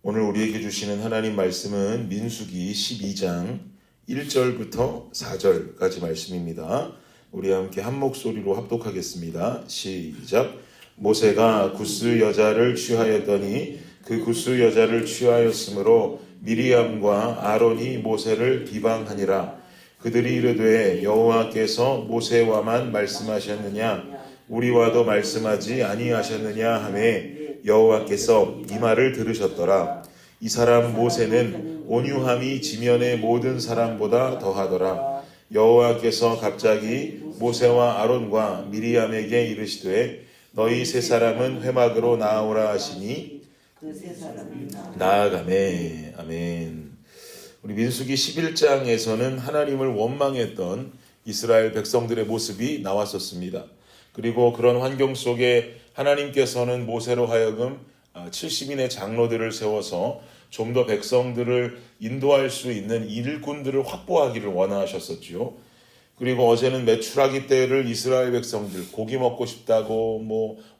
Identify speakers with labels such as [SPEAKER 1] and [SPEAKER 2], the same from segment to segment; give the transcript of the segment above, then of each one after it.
[SPEAKER 1] 오늘 우리에게 주시는 하나님 말씀은 민수기 12장 1절부터 4절까지 말씀입니다. 우리 함께 한 목소리로 합독하겠습니다. 시작. 모세가 구스 여자를 취하였더니 그 구스 여자를 취하였으므로 미리암과 아론이 모세를 비방하니라. 그들이 이르되 여호와께서 모세와만 말씀하셨느냐 우리와도 말씀하지 아니하셨느냐 하매 여호와께서 이 말을 들으셨더라. 이 사람 모세는 온유함이 지면의 모든 사람보다 더하더라. 여호와께서 갑자기 모세와 아론과 미리암에게 이르시되 너희 세 사람은 회막으로 나아오라 하시니 나아가매. 아멘. 우리 민수기 11장에서는 하나님을 원망했던 이스라엘 백성들의 모습이 나왔었습니다. 그리고 그런 환경 속에 하나님께서는 모세로 하여금 70인의 장로들을 세워서 좀 더 백성들을 인도할 수 있는 일꾼들을 확보하기를 원하셨었지요. 그리고 어제는 메추라기 때를 이스라엘 백성들 고기 먹고 싶다고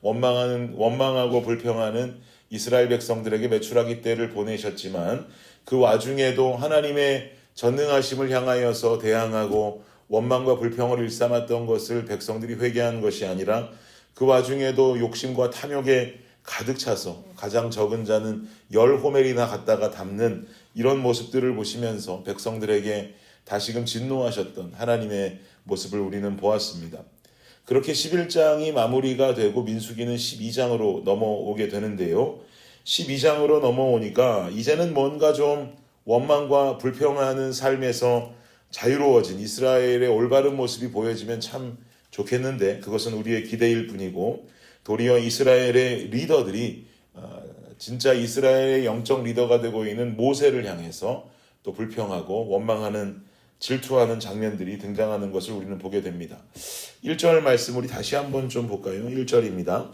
[SPEAKER 1] 원망하고 불평하는 이스라엘 백성들에게 메추라기 때를 보내셨지만 그 와중에도 하나님의 전능하심을 향하여서 대항하고 원망과 불평을 일삼았던 것을 백성들이 회개한 것이 아니라 그 와중에도 욕심과 탐욕에 가득 차서 가장 적은 자는 10호멜이나 갖다가 담는 이런 모습들을 보시면서 백성들에게 다시금 진노하셨던 하나님의 모습을 우리는 보았습니다. 그렇게 11장이 마무리가 되고 민수기는 12장으로 넘어오게 되는데요. 12장으로 넘어오니까 이제는 뭔가 좀 원망과 불평하는 삶에서 자유로워진 이스라엘의 올바른 모습이 보여지면 참 좋겠는데 그것은 우리의 기대일 뿐이고 도리어 이스라엘의 리더들이 진짜 이스라엘의 영적 리더가 되고 있는 모세를 향해서 또 불평하고 원망하는 질투하는 장면들이 등장하는 것을 우리는 보게 됩니다. 1절 말씀 우리 다시 한번 좀 볼까요? 1절입니다.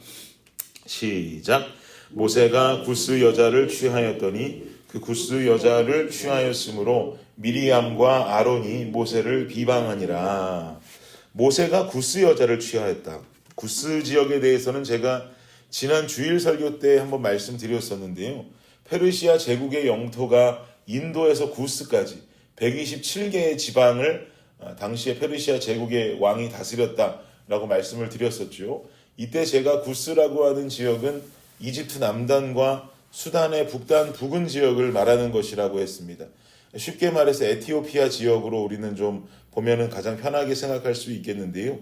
[SPEAKER 1] 시작. 모세가 구스 여자를 취하였더니 그 구스 여자를 취하였으므로 미리암과 아론이 모세를 비방하니라. 모세가 구스 여자를 취하였다. 구스 지역에 대해서는 제가 지난 주일 설교 때 한번 말씀드렸었는데요. 페르시아 제국의 영토가 인도에서 구스까지 127개의 지방을 당시에 페르시아 제국의 왕이 다스렸다라고 말씀을 드렸었죠. 이때 제가 구스라고 하는 지역은 이집트 남단과 수단의 북단 부근 지역을 말하는 것이라고 했습니다. 쉽게 말해서 에티오피아 지역으로 우리는 좀 보면은 가장 편하게 생각할 수 있겠는데요.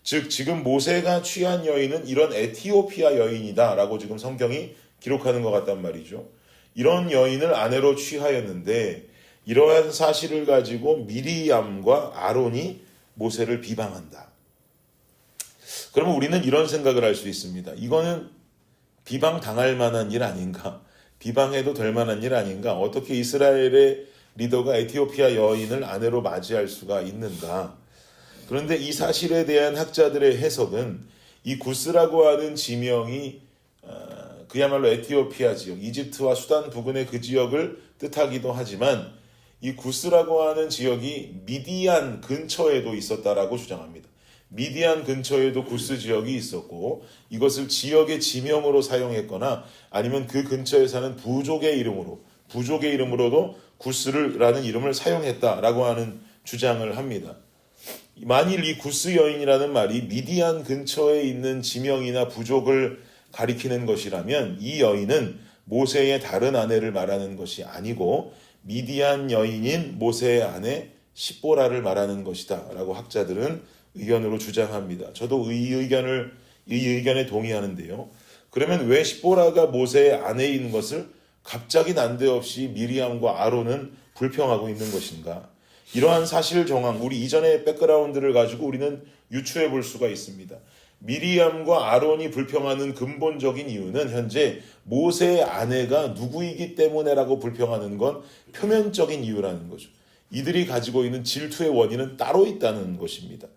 [SPEAKER 1] 즉 지금 모세가 취한 여인은 이런 에티오피아 여인이다라고 지금 성경이 기록하는 것 같단 말이죠. 이런 여인을 아내로 취하였는데 이러한 사실을 가지고 미리암과 아론이 모세를 비방한다. 그러면 우리는 이런 생각을 할 수 있습니다. 이거는 비방당할 만한 일 아닌가? 비방해도 될 만한 일 아닌가? 어떻게 이스라엘의 리더가 에티오피아 여인을 아내로 맞이할 수가 있는가? 그런데 이 사실에 대한 학자들의 해석은 이 구스라고 하는 지명이 그야말로 에티오피아 지역, 이집트와 수단 부근의 그 지역을 뜻하기도 하지만 이 구스라고 하는 지역이 미디안 근처에도 있었다라고 주장합니다. 미디안 근처에도 구스 지역이 있었고 이것을 지역의 지명으로 사용했거나 아니면 그 근처에 사는 부족의 이름으로도 구스라는 이름을 사용했다라고 하는 주장을 합니다. 만일 이 구스 여인이라는 말이 미디안 근처에 있는 지명이나 부족을 가리키는 것이라면 이 여인은 모세의 다른 아내를 말하는 것이 아니고 미디안 여인인 모세의 아내 십보라를 말하는 것이다 라고 학자들은 의견으로 주장합니다. 저도 이 의견에 동의하는데요. 그러면 왜 십보라가 모세의 아내인 것을 갑자기 난데없이 미리암과 아론은 불평하고 있는 것인가? 이러한 사실 정황, 우리 이전의 백그라운드를 가지고 우리는 유추해 볼 수가 있습니다. 미리암과 아론이 불평하는 근본적인 이유는 현재 모세의 아내가 누구이기 때문에라고 불평하는 건 표면적인 이유라는 거죠. 이들이 가지고 있는 질투의 원인은 따로 있다는 것입니다.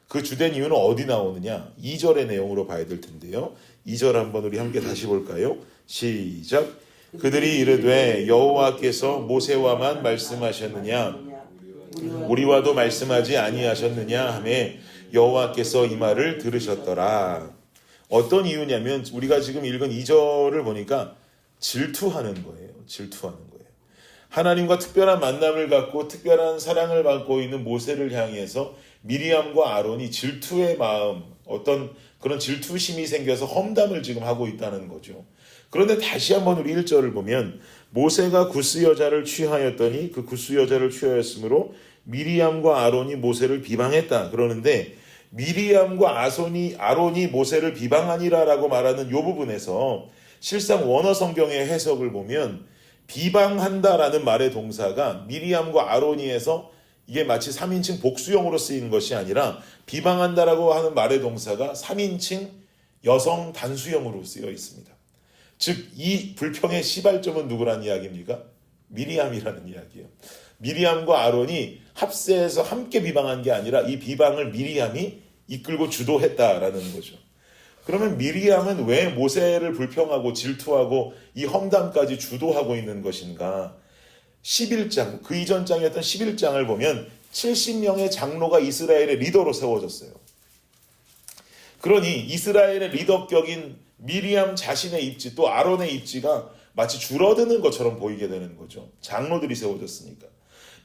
[SPEAKER 1] 그 주된 이유는 어디 나오느냐? 2절의 내용으로 봐야 될 텐데요. 2절 한번 우리 함께 다시 볼까요? 시작. 그들이 이르되 여호와께서 모세와만 말씀하셨느냐 우리와도 말씀하지 아니하셨느냐 하매 여호와께서 이 말을 들으셨더라. 어떤 이유냐면 우리가 지금 읽은 2절을 보니까 질투하는 거예요. 질투하는 거예요. 하나님과 특별한 만남을 갖고 특별한 사랑을 받고 있는 모세를 향해서 미리암과 아론이 질투의 마음, 어떤 그런 질투심이 생겨서 험담을 지금 하고 있다는 거죠. 그런데 다시 한번 우리 1절을 보면 모세가 구스 여자를 취하였더니 그 구스 여자를 취하였으므로 미리암과 아론이 모세를 비방했다. 그러는데 미리암과 아론이 모세를 비방하니라라고 말하는 이 부분에서 실상 원어 성경의 해석을 보면 비방한다라는 말의 동사가 미리암과 아론이에서 이게 마치 3인칭 복수형으로 쓰이는 것이 아니라 비방한다라고 하는 말의 동사가 3인칭 여성 단수형으로 쓰여 있습니다. 즉 이 불평의 시발점은 누구란 이야기입니까? 미리암이라는 이야기예요. 미리암과 아론이 합세해서 함께 비방한 게 아니라 이 비방을 미리암이 이끌고 주도했다라는 거죠. 그러면 미리암은 왜 모세를 불평하고 질투하고 이 험담까지 주도하고 있는 것인가? 11장, 그 이전 장이었던 11장을 보면 70명의 장로가 이스라엘의 리더로 세워졌어요. 그러니 이스라엘의 리더격인 미리암 자신의 입지, 또 아론의 입지가 마치 줄어드는 것처럼 보이게 되는 거죠. 장로들이 세워졌으니까.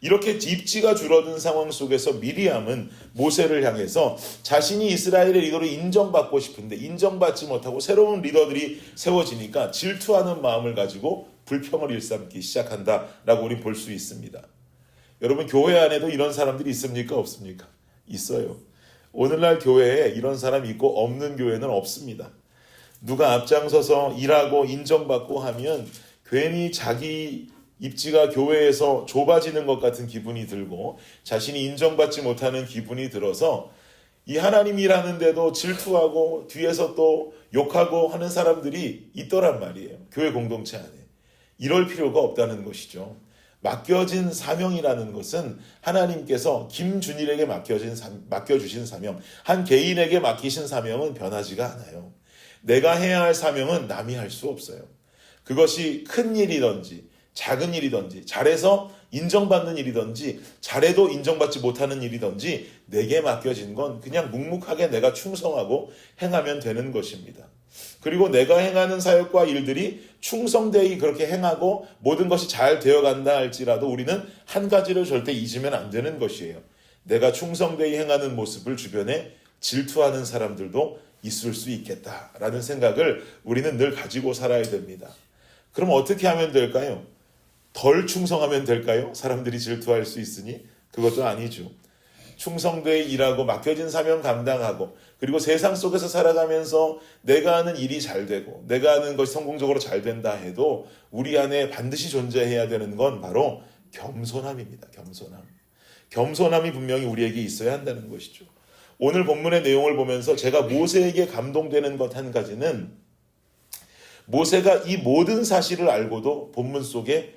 [SPEAKER 1] 이렇게 입지가 줄어든 상황 속에서 미리암은 모세를 향해서 자신이 이스라엘의 리더로 인정받고 싶은데 인정받지 못하고 새로운 리더들이 세워지니까 질투하는 마음을 가지고 불평을 일삼기 시작한다라고 우리는 볼 수 있습니다. 여러분 교회 안에도 이런 사람들이 있습니까? 없습니까? 있어요. 오늘날 교회에 이런 사람이 있고 없는 교회는 없습니다. 누가 앞장서서 일하고 인정받고 하면 괜히 자기 입지가 교회에서 좁아지는 것 같은 기분이 들고 자신이 인정받지 못하는 기분이 들어서 이 하나님 일하는데도 질투하고 뒤에서 또 욕하고 하는 사람들이 있더란 말이에요. 교회 공동체 안에. 이럴 필요가 없다는 것이죠. 맡겨진 사명이라는 것은 하나님께서 김준일에게 맡겨주신 사명, 한 개인에게 맡기신 사명은 변하지가 않아요. 내가 해야 할 사명은 남이 할 수 없어요. 그것이 큰 일이든지 작은 일이든지 잘해서 인정받는 일이든지 잘해도 인정받지 못하는 일이든지 내게 맡겨진 건 그냥 묵묵하게 내가 충성하고 행하면 되는 것입니다. 그리고 내가 행하는 사역과 일들이 충성되이 그렇게 행하고 모든 것이 잘 되어간다 할지라도 우리는 한 가지를 절대 잊으면 안 되는 것이에요. 내가 충성되이 행하는 모습을 주변에 질투하는 사람들도 있을 수 있겠다라는 생각을 우리는 늘 가지고 살아야 됩니다. 그럼 어떻게 하면 될까요? 덜 충성하면 될까요? 사람들이 질투할 수 있으니 그것도 아니죠. 충성되이 일하고 맡겨진 사명 감당하고 그리고 세상 속에서 살아가면서 내가 하는 일이 잘 되고 내가 하는 것이 성공적으로 잘 된다 해도 우리 안에 반드시 존재해야 되는 건 바로 겸손함입니다. 겸손함이 분명히 우리에게 있어야 한다는 것이죠. 오늘 본문의 내용을 보면서 제가 모세에게 감동되는 것 한 가지는 모세가 이 모든 사실을 알고도 본문 속에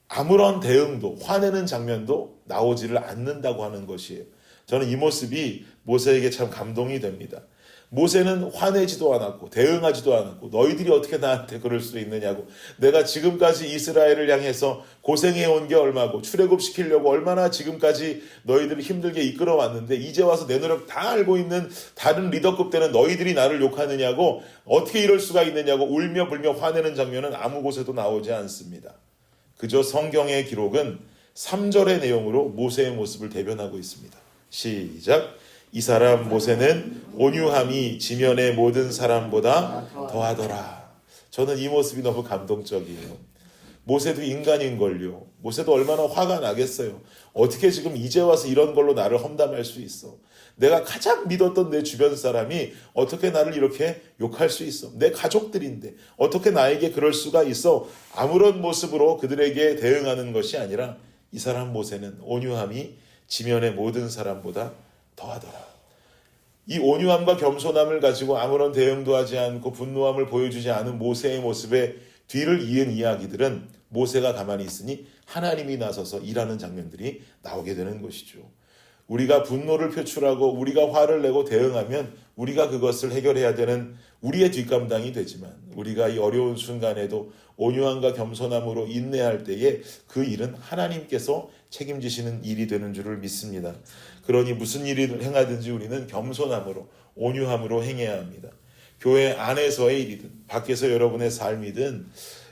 [SPEAKER 1] 아무런 대응도 화내는 장면도 나오지를 않는다고 하는 것이에요. 저는 이 모습이 모세에게 참 감동이 됩니다. 모세는 화내지도 않았고 대응하지도 않았고 너희들이 어떻게 나한테 그럴 수 있느냐고 내가 지금까지 이스라엘을 향해서 고생해온 게 얼마고 출애굽시키려고 얼마나 지금까지 너희들을 힘들게 이끌어왔는데 이제 와서 내 노력 다 알고 있는 다른 리더급 되는 너희들이 나를 욕하느냐고 어떻게 이럴 수가 있느냐고 울며 불며 화내는 장면은 아무 곳에도 나오지 않습니다. 그저 성경의 기록은 3절의 내용으로 모세의 모습을 대변하고 있습니다. 시작. 이 사람 모세는 온유함이 지면의 모든 사람보다 더하더라. 저는 이 모습이 너무 감동적이에요. 모세도 인간인걸요. 모세도 얼마나 화가 나겠어요. 어떻게 지금 이제 와서 이런 걸로 나를 험담할 수 있어. 내가 가장 믿었던 내 주변 사람이 어떻게 나를 이렇게 욕할 수 있어. 내 가족들인데 어떻게 나에게 그럴 수가 있어. 아무런 모습으로 그들에게 대응하는 것이 아니라 이 사람 모세는 온유함이 지면의 모든 사람보다 더하더라. 이 온유함과 겸손함을 가지고 아무런 대응도 하지 않고 분노함을 보여주지 않은 모세의 모습에 뒤를 이은 이야기들은 모세가 가만히 있으니 하나님이 나서서 일하는 장면들이 나오게 되는 것이죠. 우리가 분노를 표출하고 우리가 화를 내고 대응하면 우리가 그것을 해결해야 되는 우리의 뒷감당이 되지만 우리가 이 어려운 순간에도 온유함과 겸손함으로 인내할 때에 그 일은 하나님께서 책임지시는 일이 되는 줄을 믿습니다. 그러니 무슨 일을 행하든지 우리는 겸손함으로 온유함으로 행해야 합니다. 교회 안에서의 일이든 밖에서 여러분의 삶이든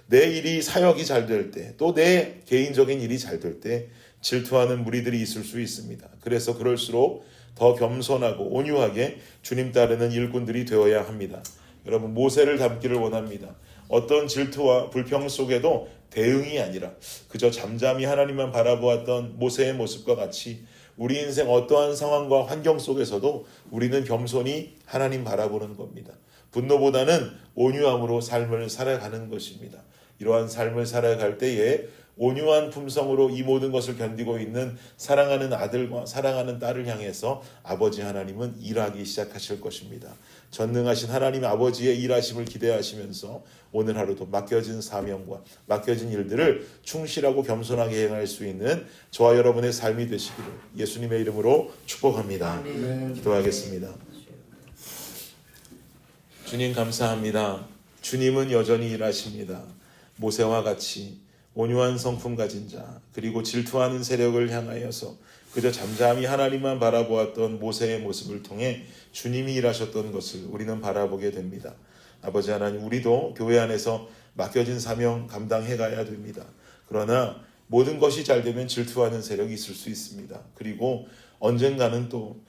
[SPEAKER 1] 내 일이 사역이 잘 될 때, 또 내 개인적인 일이 잘 될 때 질투하는 무리들이 있을 수 있습니다. 그래서 그럴수록 더 겸손하고 온유하게 주님 따르는 일꾼들이 되어야 합니다. 여러분, 모세를 닮기를 원합니다. 어떤 질투와 불평 속에도 대응이 아니라 그저 잠잠히 하나님만 바라보았던 모세의 모습과 같이 우리 인생 어떠한 상황과 환경 속에서도 우리는 겸손히 하나님 바라보는 겁니다. 분노보다는 온유함으로 삶을 살아가는 것입니다. 이러한 삶을 살아갈 때에 온유한 품성으로 이 모든 것을 견디고 있는 사랑하는 아들과 사랑하는 딸을 향해서 아버지 하나님은 일하기 시작하실 것입니다. 전능하신 하나님 아버지의 일하심을 기대하시면서 오늘 하루도 맡겨진 사명과 맡겨진 일들을 충실하고 겸손하게 행할 수 있는 저와 여러분의 삶이 되시기를 예수님의 이름으로 축복합니다. 기도하겠습니다. 주님 감사합니다. 주님은 여전히 일하십니다. 모세와 같이 온유한 성품 가진 자, 그리고 질투하는 세력을 향하여서 그저 잠잠히 하나님만 바라보았던 모세의 모습을 통해 주님이 일하셨던 것을 우리는 바라보게 됩니다. 아버지 하나님, 우리도 교회 안에서 맡겨진 사명 감당해 가야 됩니다. 그러나 모든 것이 잘 되면 질투하는 세력이 있을 수 있습니다. 그리고 언젠가는 또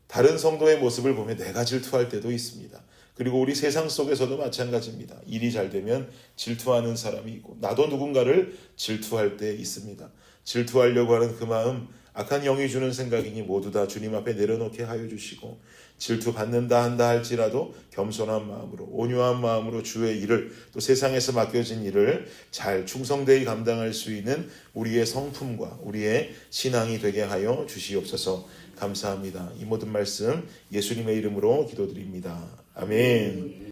[SPEAKER 1] 다른 성도의 모습을 보며 내가 질투할 때도 있습니다. 그리고 우리 세상 속에서도 마찬가지입니다. 일이 잘 되면 질투하는 사람이 있고 나도 누군가를 질투할 때 있습니다. 질투하려고 하는 그 마음, 악한 영이 주는 생각이니 모두 다 주님 앞에 내려놓게 하여 주시고 질투받는다 한다 할지라도 겸손한 마음으로 온유한 마음으로 주의 일을 또 세상에서 맡겨진 일을 잘 충성되이 감당할 수 있는 우리의 성품과 우리의 신앙이 되게 하여 주시옵소서. 감사합니다. 이 모든 말씀 예수님의 이름으로 기도드립니다. 아멘.